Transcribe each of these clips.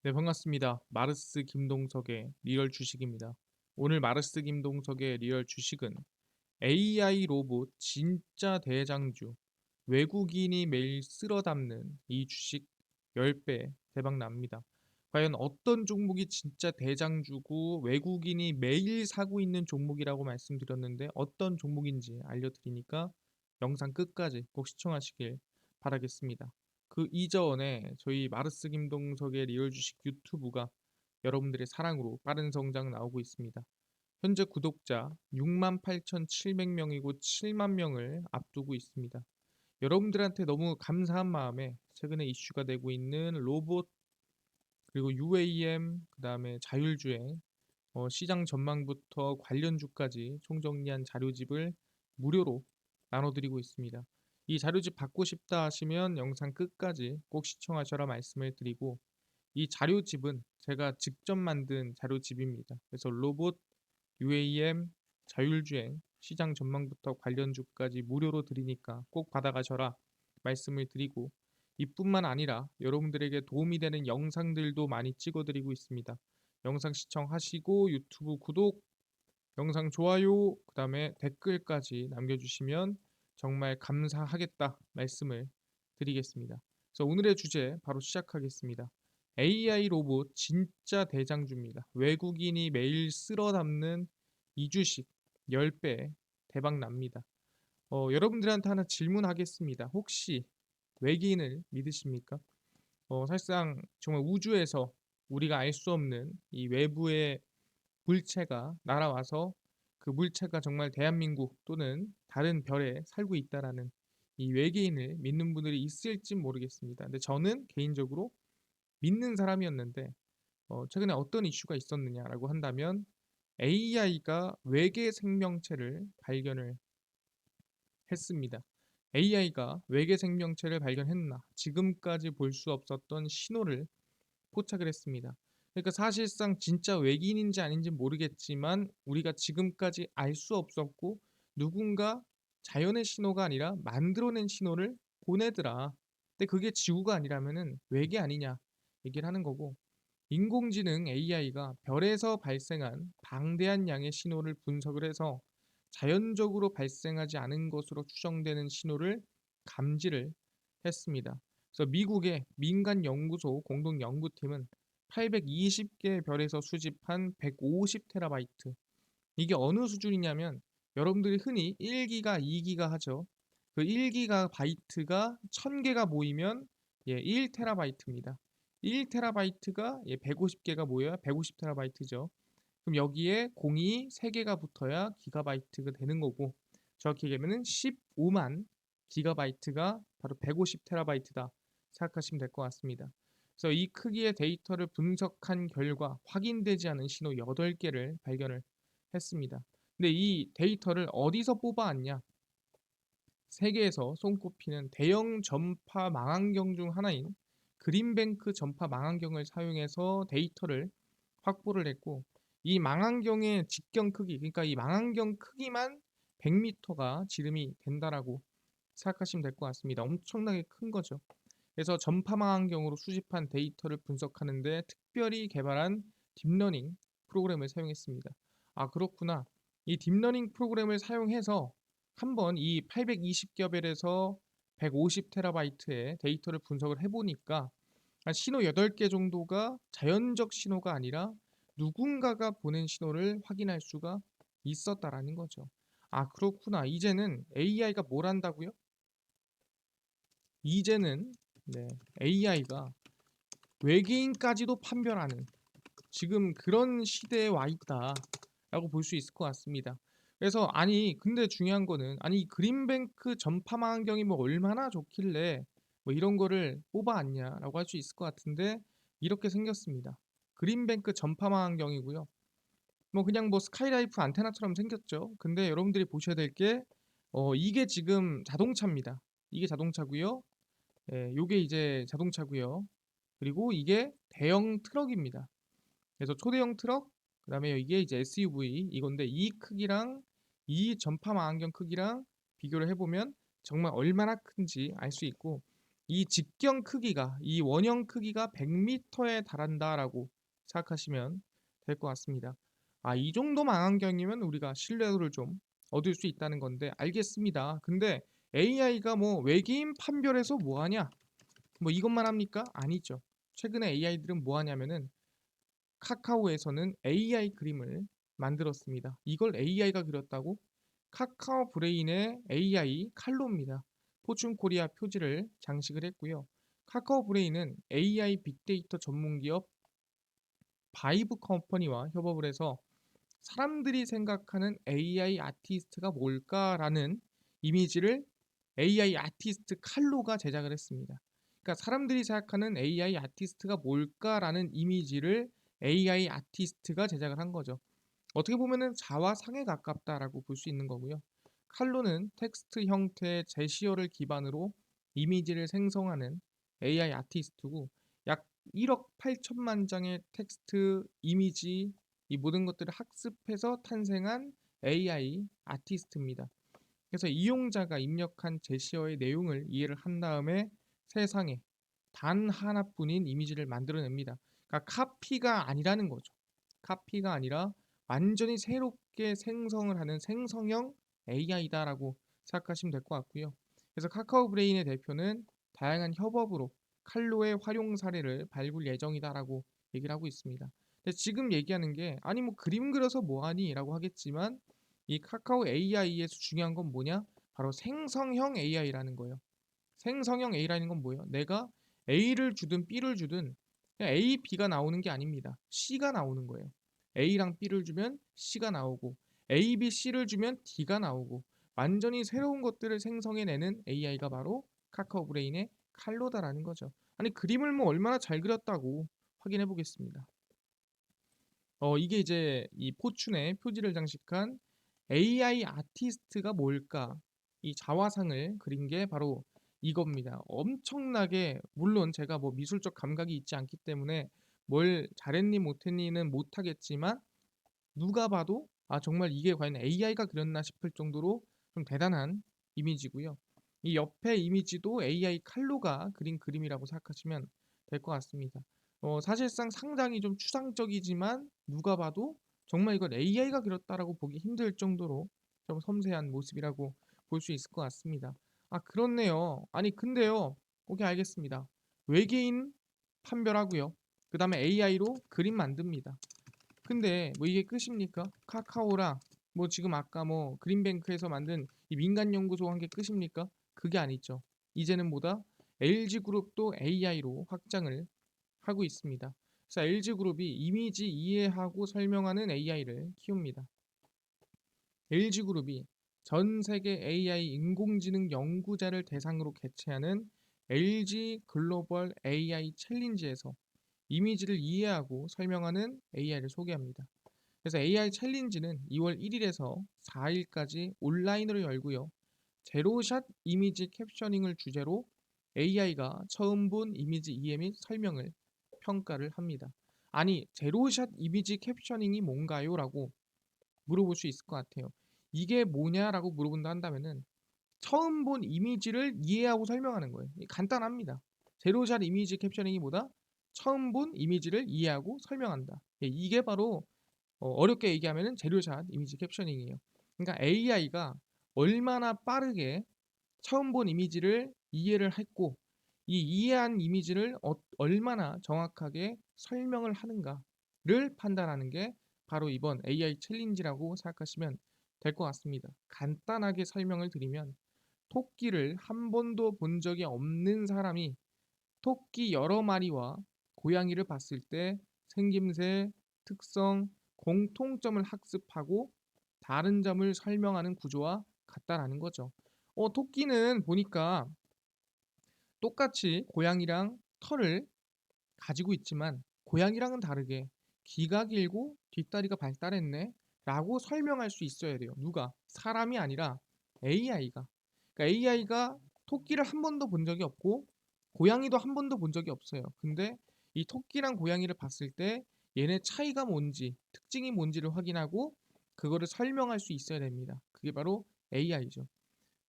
네, 반갑습니다. 마르스 김동석의 리얼 주식입니다. 오늘 마르스 김동석의 리얼 주식은 AI 로봇 진짜 대장주, 외국인이 매일 쓸어 담는 이 주식 10배 대박 납니다. 과연 어떤 종목이 진짜 대장주고 외국인이 매일 사고 있는 종목이라고 말씀드렸는데 어떤 종목인지 알려드리니까 영상 끝까지 꼭 시청하시길 바라겠습니다. 그 이전에 저희 마르스 김동석의 리얼 주식 유튜브가 여러분들의 사랑으로 빠른 성장 나오고 있습니다. 현재 구독자 68,700명이고 7만 명을 앞두고 있습니다. 여러분들한테 너무 감사한 마음에 최근에 이슈가 되고 있는 로봇 그리고 UAM 그다음에 자율주행 시장 전망부터 관련주까지 총정리한 자료집을 무료로 나눠드리고 있습니다. 이 자료집 받고 싶다 하시면 영상 끝까지 꼭 시청하셔라 말씀을 드리고 이 자료집은 제가 직접 만든 자료집입니다. 그래서 로봇, UAM, 자율주행, 시장 전망부터 관련주까지 무료로 드리니까 꼭 받아가셔라 말씀을 드리고 이뿐만 아니라 여러분들에게 도움이 되는 영상들도 많이 찍어드리고 있습니다. 영상 시청하시고 유튜브 구독, 영상 좋아요, 그 다음에 댓글까지 남겨주시면 정말 감사하겠다 말씀을 드리겠습니다. 그래서 오늘의 주제 바로 시작하겠습니다. AI 로봇 진짜 대장주입니다. 외국인이 매일 쓸어 담는 이 주식 10배 대박 납니다. 여러분들한테 하나 질문하겠습니다. 혹시 외계인을 믿으십니까? 사실상 정말 우주에서 우리가 알 수 없는 이 외부의 물체가 날아와서 그 물체가 정말 대한민국 또는 다른 별에 살고 있다라는 이 외계인을 믿는 분들이 있을지 모르겠습니다. 근데 저는 개인적으로 믿는 사람이었는데 최근에 어떤 이슈가 있었느냐라고 한다면 AI가 외계 생명체를 발견을 했습니다. AI가 외계 생명체를 발견했나 지금까지 볼 수 없었던 신호를 포착을 했습니다. 그러니까 사실상 진짜 외계인인지 아닌지 모르겠지만 우리가 지금까지 알 수 없었고 누군가 자연의 신호가 아니라 만들어낸 신호를 보내더라. 근데 그게 지구가 아니라면은 외계 아니냐 얘기를 하는 거고 인공지능 AI가 별에서 발생한 방대한 양의 신호를 분석을 해서 자연적으로 발생하지 않은 것으로 추정되는 신호를 감지를 했습니다. 그래서 미국의 민간 연구소 공동 연구팀은 820개의 별에서 수집한 150테라바이트. 이게 어느 수준이냐면 여러분들이 흔히 1기가, 2기가 하죠. 그 1기가 바이트가 1000개가 모이면 1테라바이트입니다. 1테라바이트가 150개가 모여야 150테라바이트죠. 그럼 여기에 공이 3개가 붙어야 기가바이트가 되는 거고 정확히 얘기하면 15만 기가바이트가 바로 150테라바이트다 생각하시면 될 것 같습니다. 그래서 이 크기의 데이터를 분석한 결과 확인되지 않은 신호 8개를 발견을 했습니다. 근데 이 데이터를 어디서 뽑아왔냐? 세계에서 손꼽히는 대형 전파 망원경 중 하나인 그린뱅크 전파 망원경을 사용해서 데이터를 확보를 했고 이 망원경의 직경 크기, 그러니까 이 망원경 크기만 100m가 지름이 된다라고 생각하시면 될 것 같습니다. 엄청나게 큰 거죠. 그래서 전파 망원경으로 수집한 데이터를 분석하는데 특별히 개발한 딥러닝 프로그램을 사용했습니다. 아, 그렇구나. 이 딥러닝 프로그램을 사용해서 한번 이 820겹엘에서 150테라바이트의 데이터를 분석을 해보니까 한 신호 8개 정도가 자연적 신호가 아니라 누군가가 보낸 신호를 확인할 수가 있었다라는 거죠. 아, 그렇구나. 이제는 AI가 뭘 한다고요? 이제는 AI가 외계인까지도 판별하는 지금 그런 시대에 와 있다라고 볼 수 있을 것 같습니다. 그래서 아니 근데 중요한 거는 아니 그린뱅크 전파망원경이 뭐 얼마나 좋길래 뭐 이런 거를 뽑아왔냐라고 할 수 있을 것 같은데 이렇게 생겼습니다. 그린뱅크 전파망원경이고요. 뭐 그냥 뭐 스카이라이프 안테나처럼 생겼죠. 근데 여러분들이 보셔야 될 게 이게 지금 자동차입니다. 이게 자동차고요. 요게 이제 자동차고요. 그리고 이게 대형 트럭입니다. 그래서 초대형 트럭, 그다음에 이게 이제 SUV 이건데 이 크기랑 이 전파 망원경 크기랑 비교를 해보면 정말 얼마나 큰지 알 수 있고 이 직경 크기가 이 원형 크기가 100m에 달한다라고 생각하시면 될 것 같습니다. 이 정도 망원경이면 우리가 신뢰도를 좀 얻을 수 있다는 건데 알겠습니다. 근데 AI가 뭐 외계인 판별해서 뭐 하냐? 뭐 이것만 합니까? 아니죠. 최근에 AI들은 뭐 하냐면은 카카오에서는 AI 그림을 만들었습니다. 이걸 AI가 그렸다고? 카카오 브레인의 AI 칼로입니다. 포춘 코리아 표지를 장식을 했고요. 카카오 브레인은 AI 빅데이터 전문 기업 바이브 컴퍼니와 협업을 해서 사람들이 생각하는 AI 아티스트가 뭘까라는 이미지를 AI 아티스트 칼로가 제작을 했습니다. 그러니까 사람들이 생각하는 AI 아티스트가 뭘까라는 이미지를 AI 아티스트가 제작을 한 거죠. 어떻게 보면은 자화상에 가깝다라고 볼 수 있는 거고요. 칼로는 텍스트 형태의 제시어를 기반으로 이미지를 생성하는 AI 아티스트고 약 1억 8천만 장의 텍스트, 이미지 이 모든 것들을 학습해서 탄생한 AI 아티스트입니다. 그래서 이용자가 입력한 제시어의 내용을 이해를 한 다음에 세상에 단 하나뿐인 이미지를 만들어냅니다. 그러니까 카피가 아니라는 거죠. 카피가 아니라 완전히 새롭게 생성을 하는 생성형 AI다라고 생각하시면 될 것 같고요. 그래서 카카오 브레인의 대표는 다양한 협업으로 칼로의 활용 사례를 발굴 예정이다라고 얘기를 하고 있습니다. 근데 지금 얘기하는 게 아니 뭐 그림 그려서 뭐하니? 라고 하겠지만 이 카카오 AI에서 중요한 건 뭐냐? 바로 생성형 AI라는 거예요. 생성형 A라는 건 뭐예요? 내가 A를 주든 B를 주든 그냥 A, B가 나오는 게 아닙니다. C가 나오는 거예요. A랑 B를 주면 C가 나오고 A, B, C를 주면 D가 나오고 완전히 새로운 것들을 생성해내는 AI가 바로 카카오 브레인의 칼로다라는 거죠. 아니 그림을 뭐 얼마나 잘 그렸다고 확인해 보겠습니다. 이게 이제 이 포춘의 표지를 장식한 AI 아티스트가 뭘까? 이 자화상을 그린 게 바로 이겁니다. 엄청나게 물론 제가 뭐 미술적 감각이 있지 않기 때문에 뭘 잘했니 못했니는 못하겠지만 누가 봐도 정말 이게 과연 AI가 그렸나 싶을 정도로 좀 대단한 이미지고요. 이 옆에 이미지도 AI 칼로가 그린 그림이라고 생각하시면 될 것 같습니다. 사실상 상당히 좀 추상적이지만 누가 봐도 정말 이걸 AI가 그렸다라고 보기 힘들 정도로 좀 섬세한 모습이라고 볼 수 있을 것 같습니다. 그렇네요. 아니 근데요. 오케이 알겠습니다. 외계인 판별하고요. 그 다음에 AI로 그림 만듭니다. 근데 뭐 이게 끝입니까? 카카오랑 뭐 지금 아까 뭐 그린뱅크에서 만든 이 민간 연구소 한 게 끝입니까? 그게 아니죠. 이제는 뭐다? LG그룹도 AI로 확장을 하고 있습니다. 그래서 LG그룹이 이미지 이해하고 설명하는 AI를 키웁니다. LG그룹이 전 세계 AI 인공지능 연구자를 대상으로 개최하는 LG 글로벌 AI 챌린지에서 이미지를 이해하고 설명하는 AI를 소개합니다. 그래서 AI 챌린지는 2월 1일에서 4일까지 온라인으로 열고요. 제로샷 이미지 캡셔닝을 주제로 AI가 처음 본 이미지 이해 및 설명을 평가를 합니다. 아니, 제로샷 이미지 캡셔닝이 뭔가요? 라고 물어볼 수 있을 것 같아요. 이게 뭐냐라고 물어본다 한다면은 처음 본 이미지를 이해하고 설명하는 거예요. 간단합니다. 제로샷 이미지 캡셔닝이 뭐다? 처음 본 이미지를 이해하고 설명한다. 이게 바로 어렵게 얘기하면은 제로샷 이미지 캡셔닝이에요. 그러니까 AI가 얼마나 빠르게 처음 본 이미지를 이해를 했고 이 이해한 이미지를 얼마나 정확하게 설명을 하는가를 판단하는 게 바로 이번 AI 챌린지라고 생각하시면 될 것 같습니다. 간단하게 설명을 드리면 토끼를 한 번도 본 적이 없는 사람이 토끼 여러 마리와 고양이를 봤을 때 생김새, 특성, 공통점을 학습하고 다른 점을 설명하는 구조와 같다라는 거죠. 토끼는 보니까 똑같이 고양이랑 털을 가지고 있지만 고양이랑은 다르게 귀가 길고 뒷다리가 발달했네 라고 설명할 수 있어야 돼요. 누가? 사람이 아니라 AI가. 그러니까 AI가 토끼를 한 번도 본 적이 없고 고양이도 한 번도 본 적이 없어요. 근데 이 토끼랑 고양이를 봤을 때 얘네 차이가 뭔지, 특징이 뭔지를 확인하고 그거를 설명할 수 있어야 됩니다. 그게 바로 AI죠.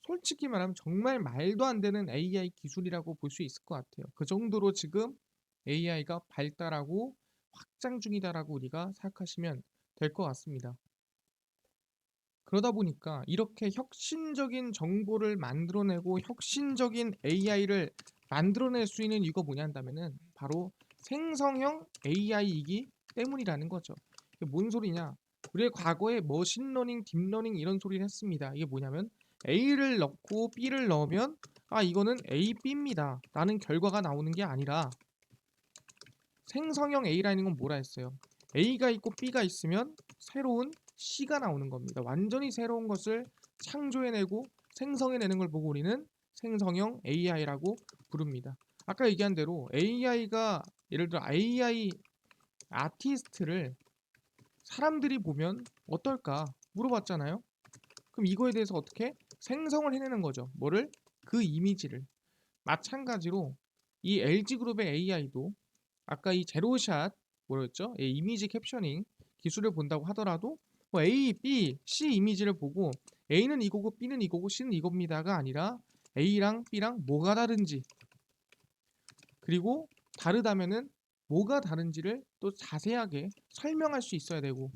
솔직히 말하면 정말 말도 안 되는 AI 기술이라고 볼 수 있을 것 같아요. 그 정도로 지금 AI가 발달하고 확장 중이다라고 우리가 생각하시면 될 것 같습니다. 그러다 보니까 이렇게 혁신적인 정보를 만들어내고 혁신적인 AI를 만들어낼 수 있는 이유가 뭐냐 한다면은 바로 생성형 AI이기 때문이라는 거죠. 이게 뭔 소리냐? 우리가 과거에 머신러닝, 딥러닝 이런 소리를 했습니다. 이게 뭐냐면 A를 넣고 B를 넣으면 아 이거는 A, B입니다. 라는 결과가 나오는 게 아니라 생성형 A라는 건 뭐라 했어요? A가 있고 B가 있으면 새로운 C가 나오는 겁니다. 완전히 새로운 것을 창조해내고 생성해내는 걸 보고 우리는 생성형 AI라고 부릅니다. 아까 얘기한 대로 AI가 예를 들어 AI 아티스트를 사람들이 보면 어떨까 물어봤잖아요. 그럼 이거에 대해서 어떻게 생성을 해내는 거죠. 뭐를? 그 이미지를. 마찬가지로 이 LG그룹의 AI도 아까 이 제로샷 뭐였죠? 이미지 캡셔닝 기술을 본다고 하더라도 뭐 A, B, C 이미지를 보고 A는 이거고 B는 이거고 C는 이겁니다가 아니라 A랑 B랑 뭐가 다른지 그리고 다르다면은 뭐가 다른지를 또 자세하게 설명할 수 있어야 되고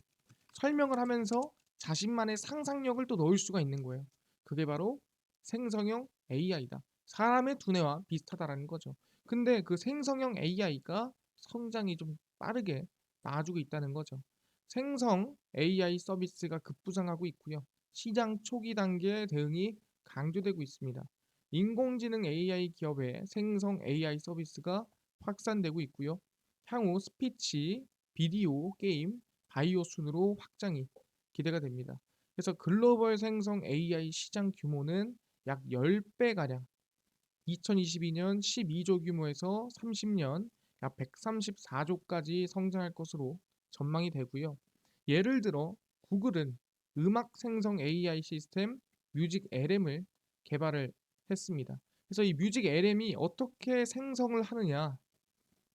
설명을 하면서 자신만의 상상력을 또 넣을 수가 있는 거예요. 그게 바로 생성형 AI다. 사람의 두뇌와 비슷하다라는 거죠. 근데 그 생성형 AI가 성장이 좀 빠르게 나아지고 있다는 거죠. 생성 AI 서비스가 급부상하고 있고요. 시장 초기 단계 대응이 강조되고 있습니다. 인공지능 AI 기업의 생성 AI 서비스가 확산되고 있고요. 향후 스피치, 비디오, 게임, 바이오 순으로 확장이 기대가 됩니다. 그래서 글로벌 생성 AI 시장 규모는 약 10배가량 2022년 12조 규모에서 30년 약 134조까지 성장할 것으로 전망이 되고요. 예를 들어 구글은 음악 생성 AI 시스템 뮤직 LM을 개발을 했습니다. 그래서 이 뮤직 LM이 어떻게 생성을 하느냐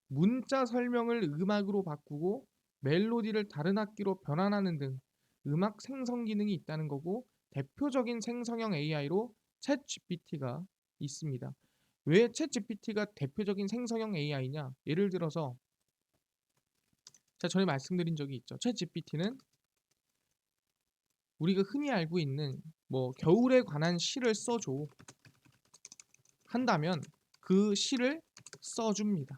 문자 설명을 음악으로 바꾸고 멜로디를 다른 악기로 변환하는 등 음악 생성 기능이 있다는 거고 대표적인 생성형 AI로 챗 GPT가 있습니다. 왜 챗 GPT가 대표적인 생성형 AI냐? 예를 들어서 제가 전에 말씀드린 적이 있죠. 챗 GPT는 우리가 흔히 알고 있는 뭐 겨울에 관한 시를 써줘 한다면 그 시를 써줍니다.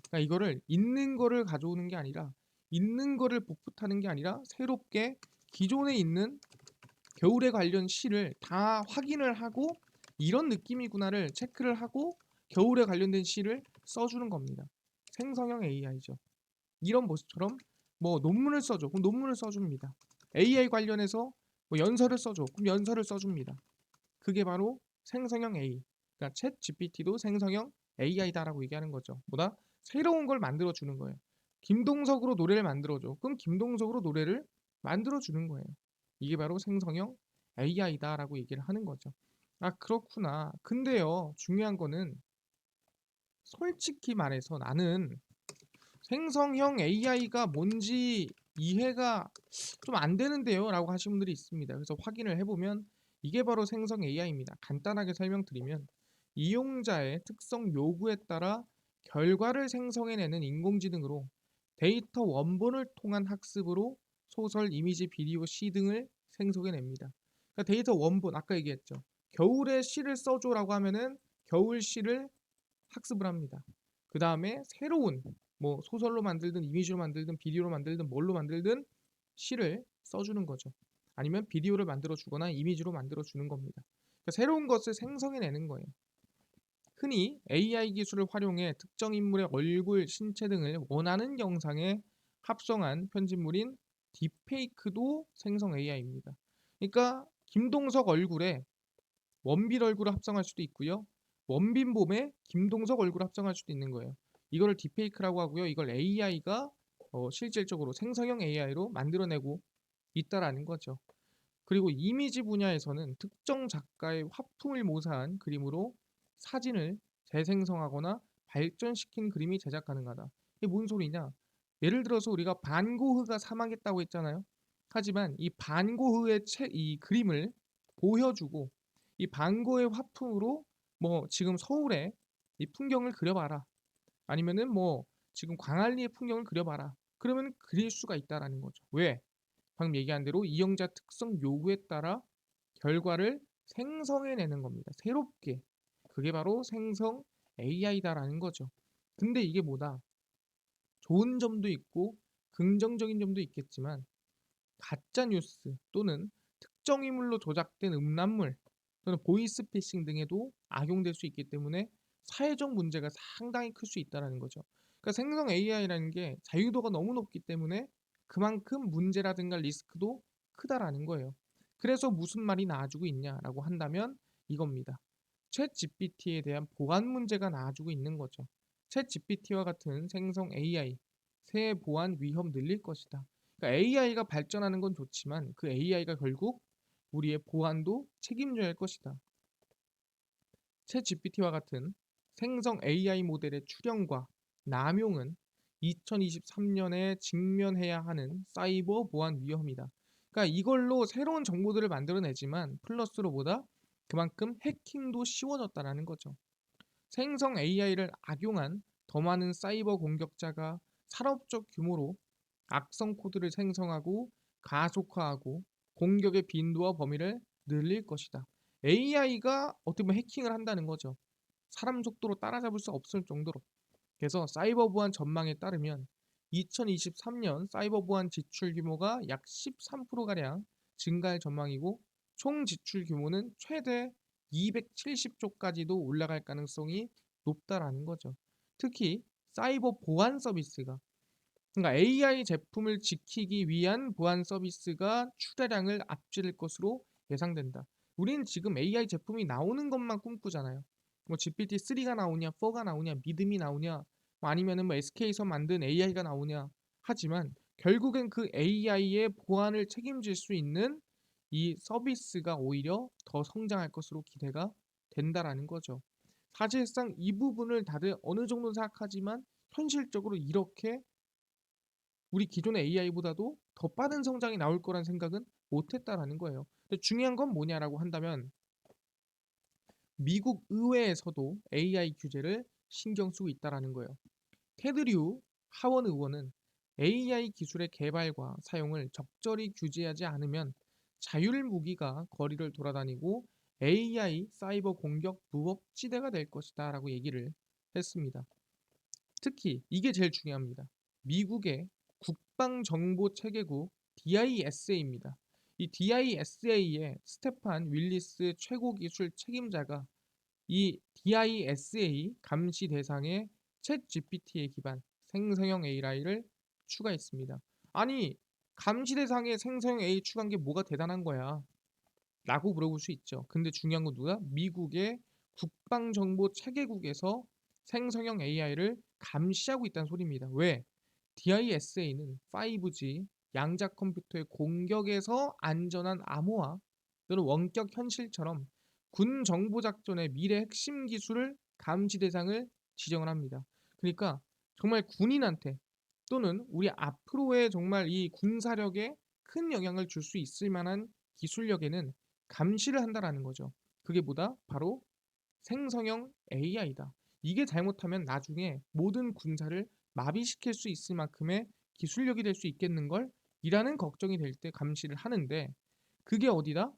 그러니까 이거를 있는 거를 가져오는 게 아니라 있는 거를 복붙하는 게 아니라 새롭게 기존에 있는 겨울에 관련 시를 다 확인을 하고 이런 느낌이구나를 체크를 하고 겨울에 관련된 시를 써주는 겁니다. 생성형 AI죠. 이런 모습처럼 뭐 논문을 써줘. 그럼 논문을 써줍니다. AI 관련해서 뭐 연설을 써줘. 그럼 연설을 써줍니다. 그게 바로 생성형 AI. 그러니까 챗 GPT도 생성형 AI다라고 얘기하는 거죠. 보다 새로운 걸 만들어 주는 거예요. 김동석으로 노래를 만들어줘. 그럼 김동석으로 노래를 만들어 주는 거예요. 이게 바로 생성형 AI다라고 얘기를 하는 거죠. 아 그렇구나. 근데요 중요한 거는 솔직히 말해서 나는 생성형 AI가 뭔지 이해가 좀 안 되는데요 라고 하시는 분들이 있습니다. 그래서 확인을 해보면 이게 바로 생성 AI입니다. 간단하게 설명드리면 이용자의 특성 요구에 따라 결과를 생성해내는 인공지능으로 데이터 원본을 통한 학습으로 소설, 이미지, 비디오, 시 등을 생성해냅니다. 그러니까 데이터 원본 아까 얘기했죠. 겨울에 시를 써줘라고 하면은 겨울 시를 학습을 합니다. 그 다음에 새로운 뭐 소설로 만들든 이미지로 만들든 비디오로 만들든 뭘로 만들든 시를 써주는 거죠. 아니면 비디오를 만들어 주거나 이미지로 만들어 주는 겁니다. 그러니까 새로운 것을 생성해내는 거예요. 흔히 AI 기술을 활용해 특정 인물의 얼굴, 신체 등을 원하는 영상에 합성한 편집물인 딥페이크도 생성 AI입니다. 그러니까 김동석 얼굴에 원빈 얼굴을 합성할 수도 있고요. 원빈 몸에 김동석 얼굴을 합성할 수도 있는 거예요. 이거를 딥페이크라고 하고요. 이걸 AI가 실질적으로 생성형 AI로 만들어내고 있다라는 거죠. 그리고 이미지 분야에서는 특정 작가의 화풍을 모사한 그림으로 사진을 재생성하거나 발전시킨 그림이 제작 가능하다. 이게 뭔 소리냐? 예를 들어서 우리가 반고흐가 사망했다고 했잖아요. 하지만 이 반고흐의 이 그림을 보여주고 이 반고의 화풍으로 뭐 지금 서울의 이 풍경을 그려봐라. 아니면은 뭐 지금 광안리의 풍경을 그려봐라. 그러면 그릴 수가 있다라는 거죠. 왜? 방금 얘기한 대로 이용자 특성 요구에 따라 결과를 생성해내는 겁니다. 새롭게. 그게 바로 생성 AI다라는 거죠. 근데 이게 뭐다? 좋은 점도 있고 긍정적인 점도 있겠지만 가짜 뉴스 또는 특정 인물로 조작된 음란물 또는 보이스피싱 등에도 악용될 수 있기 때문에 사회적 문제가 상당히 클 수 있다는 거죠. 그러니까 생성 AI라는 게 자유도가 너무 높기 때문에 그만큼 문제라든가 리스크도 크다라는 거예요. 그래서 무슨 말이 나와주고 있냐라고 한다면 이겁니다. 챗 GPT에 대한 보안 문제가 나와주고 있는 거죠. 챗 GPT와 같은 생성 AI, 새 보안 위험 늘릴 것이다. 그러니까 AI가 발전하는 건 좋지만 그 AI가 결국 우리의 보안도 책임져야 할 것이다. 챗 GPT와 같은 생성 AI 모델의 출현과 남용은 2023년에 직면해야 하는 사이버 보안 위험이다. 그러니까 이걸로 새로운 정보들을 만들어내지만 플러스로 보다 그만큼 해킹도 쉬워졌다는 거죠. 생성 AI를 악용한 더 많은 사이버 공격자가 산업적 규모로 악성 코드를 생성하고 가속화하고 공격의 빈도와 범위를 늘릴 것이다. AI가 어떻게 보면 해킹을 한다는 거죠. 사람 속도로 따라잡을 수 없을 정도로. 그래서 사이버 보안 전망에 따르면 2023년 사이버 보안 지출 규모가 약 13%가량 증가할 전망이고 총 지출 규모는 최대 270조까지도 올라갈 가능성이 높다라는 거죠. 특히 사이버 보안 서비스가 그러니까 AI 제품을 지키기 위한 보안 서비스가 출하량을 앞질 것으로 예상된다. 우리는 지금 AI 제품이 나오는 것만 꿈꾸잖아요. 뭐 GPT-3가 나오냐, 4가 나오냐, 믿음이 나오냐, 뭐 아니면은 뭐 SK에서 만든 AI가 나오냐. 하지만 결국엔 그 AI의 보안을 책임질 수 있는 이 서비스가 오히려 더 성장할 것으로 기대가 된다라는 거죠. 사실상 이 부분을 다들 어느 정도 생각하지만 현실적으로 이렇게 우리 기존의 AI보다도 더 빠른 성장이 나올 거란 생각은 못했다라는 거예요. 근데 중요한 건 뭐냐라고 한다면 미국 의회에서도 AI 규제를 신경 쓰고 있다라는 거예요. 테드류 하원 의원은 AI 기술의 개발과 사용을 적절히 규제하지 않으면 자율 무기가 거리를 돌아다니고 AI 사이버 공격 무법지대가 될 것이다라고 얘기를 했습니다. 특히 이게 제일 중요합니다. 미국의 국방정보체계국 DISA입니다. 이 DISA의 스테판 윌리스 최고기술 책임자가 이 DISA 감시 대상에 챗 GPT에 기반 생성형 AI를 추가했습니다. 아니 감시 대상에 생성형 AI 추가한 게 뭐가 대단한 거야? 라고 물어볼 수 있죠. 근데 중요한 건 누가? 미국의 국방정보체계국에서 생성형 AI를 감시하고 있다는 소리입니다. 왜? DISA는 5G 양자 컴퓨터의 공격에서 안전한 암호화 또는 원격 현실처럼 군 정보 작전의 미래 핵심 기술을 감시 대상을 지정을 합니다. 그러니까 정말 군인한테 또는 우리 앞으로의 정말 이 군사력에 큰 영향을 줄 수 있을 만한 기술력에는 감시를 한다라는 거죠. 그게 뭐다? 바로 생성형 AI다. 이게 잘못하면 나중에 모든 군사를 마비시킬 수 있을 만큼의 기술력이 될 수 있겠는걸? 이라는 걱정이 될 때 감시를 하는데 그게 어디다?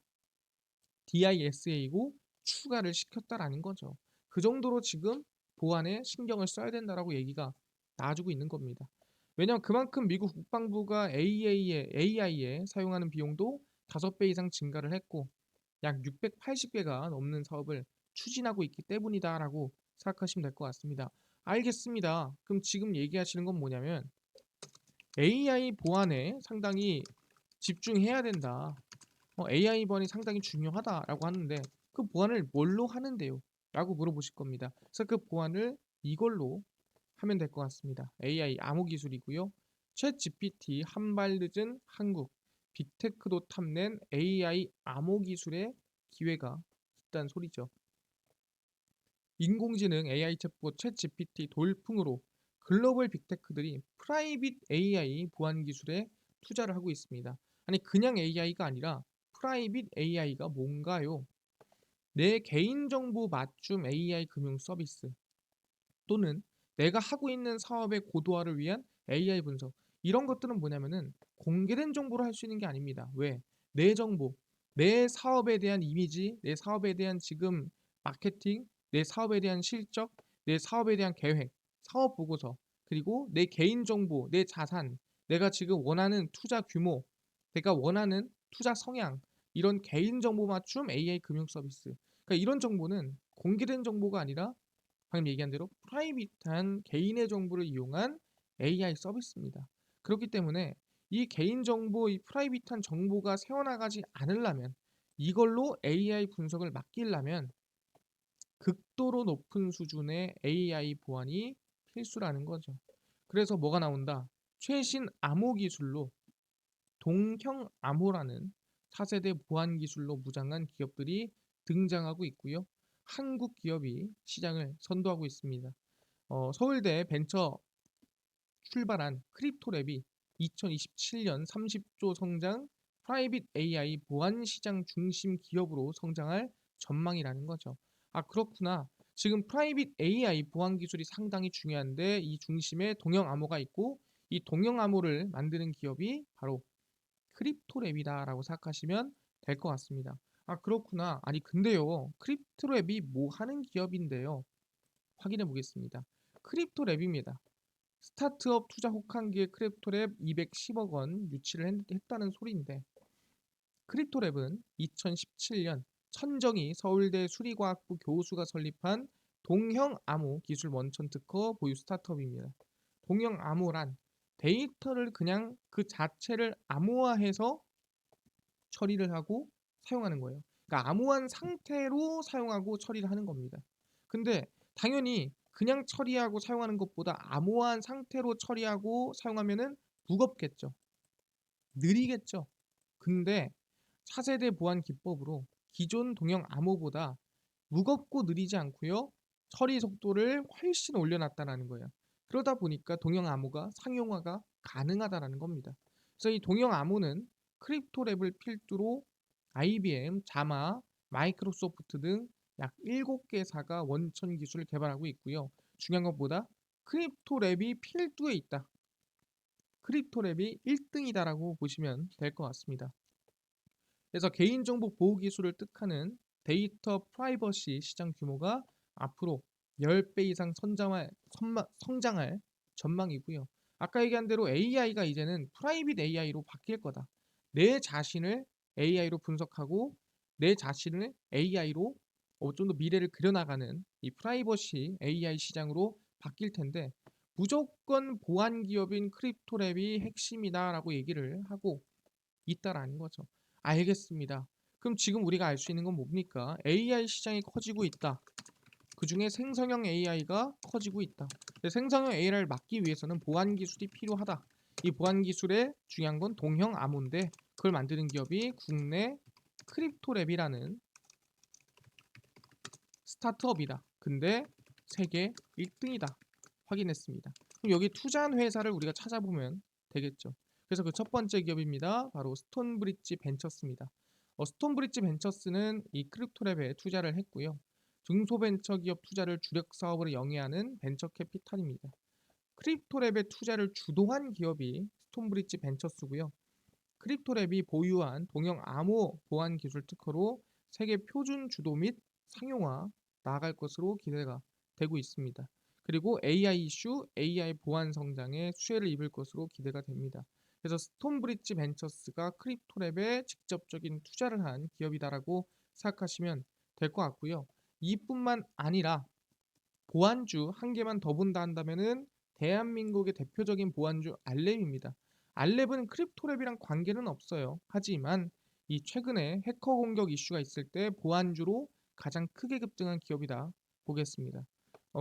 DISA고 추가를 시켰다라는 거죠. 그 정도로 지금 보안에 신경을 써야 된다라고 얘기가 나와주고 있는 겁니다. 왜냐하면 그만큼 미국 국방부가 AI에 사용하는 비용도 5배 이상 증가를 했고 약 680개가 넘는 사업을 추진하고 있기 때문이다라고 생각하시면 될 것 같습니다. 알겠습니다. 그럼 지금 얘기하시는 건 뭐냐면 AI 보안에 상당히 집중해야 된다. AI 보안이 상당히 중요하다라고 하는데 그 보안을 뭘로 하는데요? 라고 물어보실 겁니다. 그래서 그 보안을 이걸로 하면 될 것 같습니다. AI 암호 기술이고요. 챗 GPT 한 발 늦은 한국 빅테크도 탐낸 AI 암호 기술의 기회가 있다는 소리죠. 인공지능 AI 챗봇 챗 GPT 돌풍으로 글로벌 빅테크들이 프라이빗 AI 보안 기술에 투자를 하고 있습니다. 아니 그냥 AI가 아니라 프라이빗 AI가 뭔가요? 내 개인정보 맞춤 AI 금융 서비스 또는 내가 하고 있는 사업의 고도화를 위한 AI 분석 이런 것들은 뭐냐면은 공개된 정보로 할 수 있는 게 아닙니다. 왜? 내 정보, 내 사업에 대한 이미지, 내 사업에 대한 지금 마케팅, 내 사업에 대한 실적, 내 사업에 대한 계획, 사업 보고서, 그리고 내 개인 정보, 내 자산, 내가 지금 원하는 투자 규모, 내가 원하는 투자 성향 이런 개인 정보 맞춤 AI 금융 서비스. 그러니까 이런 정보는 공개된 정보가 아니라 방금 얘기한 대로 프라이빗한 개인의 정보를 이용한 AI 서비스입니다. 그렇기 때문에 이 개인정보, 이 프라이빗한 정보가 새어나가지 않으려면 이걸로 AI 분석을 맡기려면 극도로 높은 수준의 AI 보안이 필수라는 거죠. 그래서 뭐가 나온다? 최신 암호 기술로 동형 암호라는 차세대 보안 기술로 무장한 기업들이 등장하고 있고요. 한국 기업이 시장을 선도하고 있습니다. 서울대 벤처 출발한 크립토랩이 2027년 30조 성장 프라이빗 AI 보안 시장 중심 기업으로 성장할 전망이라는 거죠. 아, 그렇구나. 지금 프라이빗 AI 보안 기술이 상당히 중요한데 이 중심에 동형 암호가 있고 이 동형 암호를 만드는 기업이 바로 크립토랩이다라고 생각하시면 될 것 같습니다. 아, 그렇구나. 아니, 근데요. 크립토랩이 뭐 하는 기업인데요. 확인해 보겠습니다. 크립토랩입니다. 스타트업 투자 혹한기에 크립토랩 210억 원 유치를 했다는 소리인데 크립토랩은 2017년 천정희 서울대 수리과학부 교수가 설립한 동형 암호 기술 원천 특허 보유 스타트업입니다. 동형 암호란 데이터를 그냥 그 자체를 암호화해서 처리를 하고 사용하는 거예요. 그러니까 암호화한 상태로 사용하고 처리를 하는 겁니다. 근데 당연히 그냥 처리하고 사용하는 것보다 암호화한 상태로 처리하고 사용하면은 무겁겠죠. 느리겠죠. 근데 차세대 보안 기법으로 기존 동형 암호보다 무겁고 느리지 않고요. 처리 속도를 훨씬 올려놨다는 거예요. 그러다 보니까 동형 암호가 상용화가 가능하다는 겁니다. 그래서 이 동형 암호는 크립토랩을 필두로 IBM, 자마, 마이크로소프트 등 약 7개사가 원천 기술을 개발하고 있고요. 중요한 것보다 크립토랩이 필두에 있다. 크립토랩이 1등이다라고 보시면 될 것 같습니다. 그래서 개인정보 보호 기술을 뜻하는 데이터 프라이버시 시장 규모가 앞으로 10배 이상 성장할 전망이고요. 아까 얘기한 대로 AI가 이제는 프라이빗 AI로 바뀔 거다. 내 자신을 AI로 분석하고 내 자신을 AI로 좀 더 미래를 그려나가는 이 프라이버시 AI 시장으로 바뀔 텐데 무조건 보안 기업인 크립토랩이 핵심이다라고 얘기를 하고 있다라는 거죠. 알겠습니다. 그럼 지금 우리가 알 수 있는 건 뭡니까? AI 시장이 커지고 있다. 그 중에 생성형 AI가 커지고 있다. 생성형 AI를 막기 위해서는 보안 기술이 필요하다. 이 보안 기술의 중요한 건 동형 암호인데 그걸 만드는 기업이 국내 크립토랩이라는 스타트업이다. 근데 세계 1등이다. 확인했습니다. 그럼 여기 투자한 회사를 우리가 찾아보면 되겠죠. 그래서 그 첫 번째 기업입니다. 바로 스톤브릿지 벤처스입니다. 스톤브릿지 벤처스는 이 크립토랩에 투자를 했고요. 중소벤처기업 투자를 주력 사업으로 영위하는 벤처 캐피탈입니다. 크립토랩의 투자를 주도한 기업이 스톤브릿지 벤처스고요. 크립토랩이 보유한 동형 암호 보안 기술 특허로 세계 표준 주도 및 상용화 나아갈 것으로 기대가 되고 있습니다. 그리고 AI 이슈, AI 보안 성장에 수혜를 입을 것으로 기대가 됩니다. 그래서 스톤브릿지 벤처스가 크립토랩에 직접적인 투자를 한 기업이다라고 생각하시면 될 것 같고요. 이뿐만 아니라 보안주 한 개만 더 본다 한다면은 대한민국의 대표적인 보안주 알랩입니다. 알랩은 크립토랩이랑 관계는 없어요. 하지만 이 최근에 해커 공격 이슈가 있을 때 보안주로 가장 크게 급등한 기업이다 보겠습니다.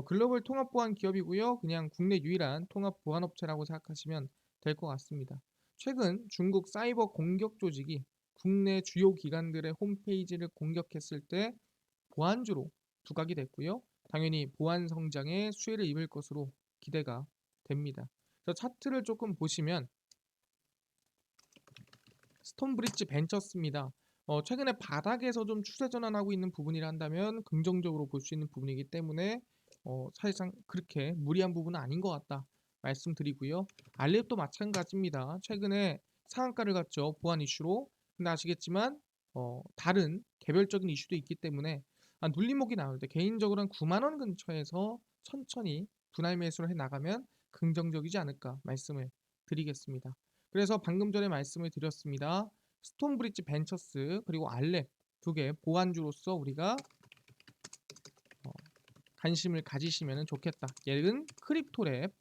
글로벌 통합 보안 기업이고요. 그냥 국내 유일한 통합 보안 업체라고 생각하시면 될 것 같습니다. 최근 중국 사이버 공격 조직이 국내 주요 기관들의 홈페이지를 공격했을 때 보안주로 부각이 됐고요. 당연히 보안 성장에 수혜를 입을 것으로 기대가 됩니다. 그래서 차트를 조금 보시면 스톤브릿지 벤처스입니다. 최근에 바닥에서 좀 추세 전환하고 있는 부분이라 한다면 긍정적으로 볼 수 있는 부분이기 때문에 사실상 그렇게 무리한 부분은 아닌 것 같다 말씀드리고요. 알랩도 마찬가지입니다. 최근에 상한가를 갔죠. 보안 이슈로. 근데 아시겠지만 다른 개별적인 이슈도 있기 때문에 눌림목이 나올 때 개인적으로는 9만 원 근처에서 천천히 분할 매수를 해 나가면 긍정적이지 않을까 말씀을 드리겠습니다. 그래서 방금 전에 말씀을 드렸습니다. 스톤브리지 벤처스 그리고 알랩 두 개 보안주로서 우리가 어, 관심을 가지시면 좋겠다. 얘는 크립토랩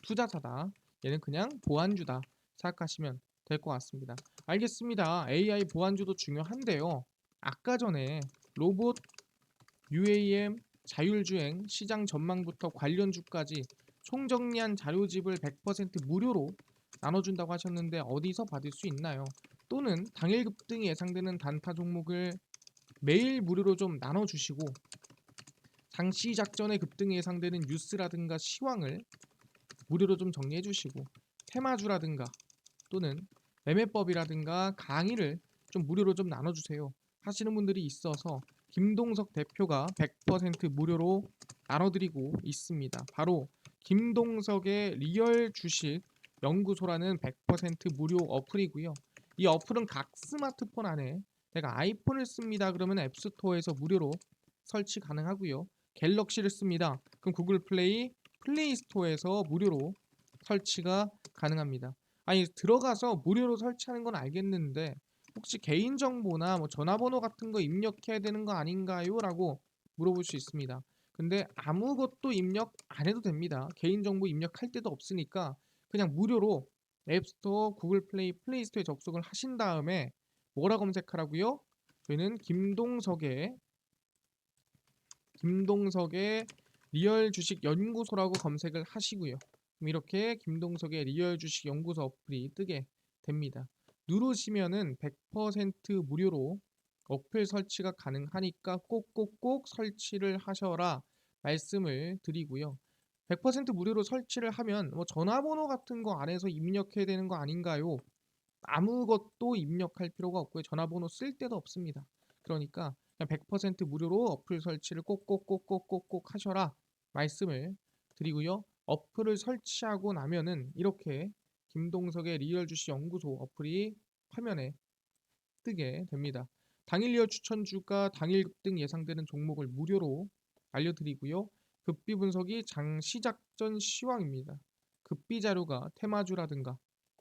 투자사다. 얘는 그냥 보안주다 생각하시면 될 것 같습니다. 알겠습니다. AI 보안주도 중요한데요. 아까 전에 로봇, UAM, 자율주행, 시장 전망부터 관련주까지 총정리한 자료집을 100% 무료로 나눠준다고 하셨는데 어디서 받을 수 있나요? 또는 당일 급등이 예상되는 단타 종목을 매일 무료로 좀 나눠주시고 장시 작전의 급등이 예상되는 뉴스라든가 시황을 무료로 좀 정리해 주시고 테마주라든가 또는 매매법이라든가 강의를 좀 무료로 좀 나눠주세요 하시는 분들이 있어서 김동석 대표가 100% 무료로 나눠드리고 있습니다. 바로 김동석의 리얼 주식 연구소라는 100% 무료 어플이고요. 이 어플은 각 스마트폰 안에 내가 아이폰을 씁니다 그러면 앱스토어에서 무료로 설치 가능하고요. 갤럭시를 씁니다 그럼 구글 플레이, 플레이스토어에서 무료로 설치가 가능합니다. 아니 들어가서 무료로 설치하는 건 알겠는데 혹시 개인정보나 뭐 전화번호 같은 거 입력해야 되는 거 아닌가요? 라고 물어볼 수 있습니다. 근데 아무것도 입력 안 해도 됩니다. 개인정보 입력할 데도 없으니까 그냥 무료로 앱스토어, 구글 플레이, 플레이스토어에 접속을 하신 다음에 뭐라 검색하라고요? 저희는 김동석의 리얼 주식 연구소라고 검색을 하시고요. 그럼 이렇게 김동석의 리얼 주식 연구소 어플이 뜨게 됩니다. 누르시면은 100% 무료로 어플 설치가 가능하니까 꼭꼭꼭 설치를 하셔라 말씀을 드리고요. 100% 무료로 설치를 하면 뭐 전화번호 같은 거 안에서 입력해야 되는 거 아닌가요? 아무것도 입력할 필요가 없고요. 전화번호 쓸 데도 없습니다. 그러니까 그냥 100% 무료로 어플 설치를 꼭꼭꼭꼭꼭꼭 하셔라 말씀을 드리고요. 어플을 설치하고 나면은 이렇게 김동석의 리얼 주식 연구소 어플이 화면에 뜨게 됩니다. 당일 리얼 추천주가 당일 급등 예상되는 종목을 무료로 알려드리고요. 급비 분석이 장 시작 전 시황입니다. 급비 자료가 테마주라든가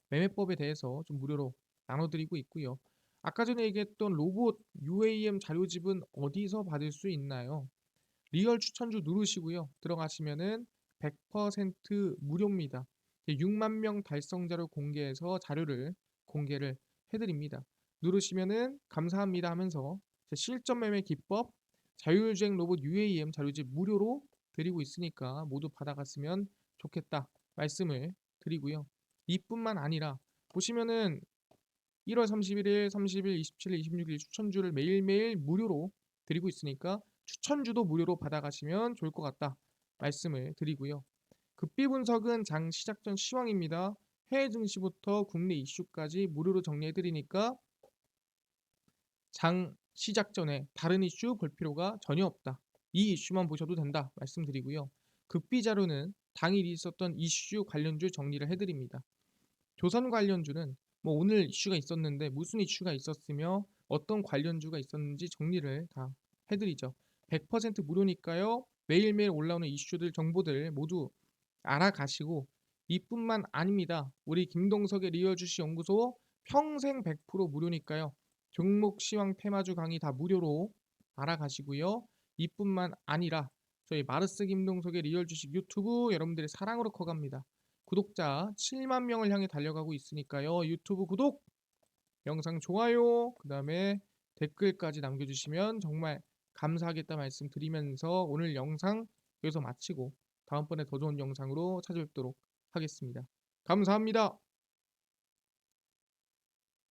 매매법에 대해서 좀 무료로 나눠드리고 있고요. 아까 전에 얘기했던 로봇 UAM 자료집은 어디서 받을 수 있나요? 리얼 추천주 누르시고요. 들어가시면은 100% 무료입니다. 6만 명 달성자를 공개해서 자료를 공개를 해드립니다. 누르시면은 감사합니다 하면서 실전 매매 기법, 자율주행 로봇 UAM 자료집 무료로 드리고 있으니까 모두 받아갔으면 좋겠다 말씀을 드리고요. 이뿐만 아니라 보시면은 1월 31일, 30일, 27일, 26일 추천주를 매일매일 무료로 드리고 있으니까 추천주도 무료로 받아가시면 좋을 것 같다 말씀을 드리고요. 급비 분석은 장 시작 전 시황입니다. 해외 증시부터 국내 이슈까지 무료로 정리해 드리니까 장 시작 전에 다른 이슈 볼 필요가 전혀 없다. 이 이슈만 보셔도 된다 말씀드리고요. 급비 자료는 당일 있었던 이슈 관련주 정리를 해드립니다. 조선 관련주는 뭐 오늘 이슈가 있었는데 무슨 이슈가 있었으며 어떤 관련주가 있었는지 정리를 다 해드리죠. 100% 무료니까요. 매일매일 올라오는 이슈들 정보들 모두 알아가시고 이뿐만 아닙니다. 우리 김동석의 리얼 주식 연구소 평생 100% 무료니까요. 종목 시황 테마주 강의 다 무료로 알아가시고요. 이뿐만 아니라 저희 마르스 김동석의 리얼 주식 유튜브 여러분들의 사랑으로 커갑니다. 구독자 7만 명을 향해 달려가고 있으니까요. 유튜브 구독, 영상 좋아요, 그 다음에 댓글까지 남겨주시면 정말 감사하겠다 말씀드리면서 오늘 영상 여기서 마치고 다음번에 더 좋은 영상으로 찾아뵙도록 하겠습니다. 감사합니다.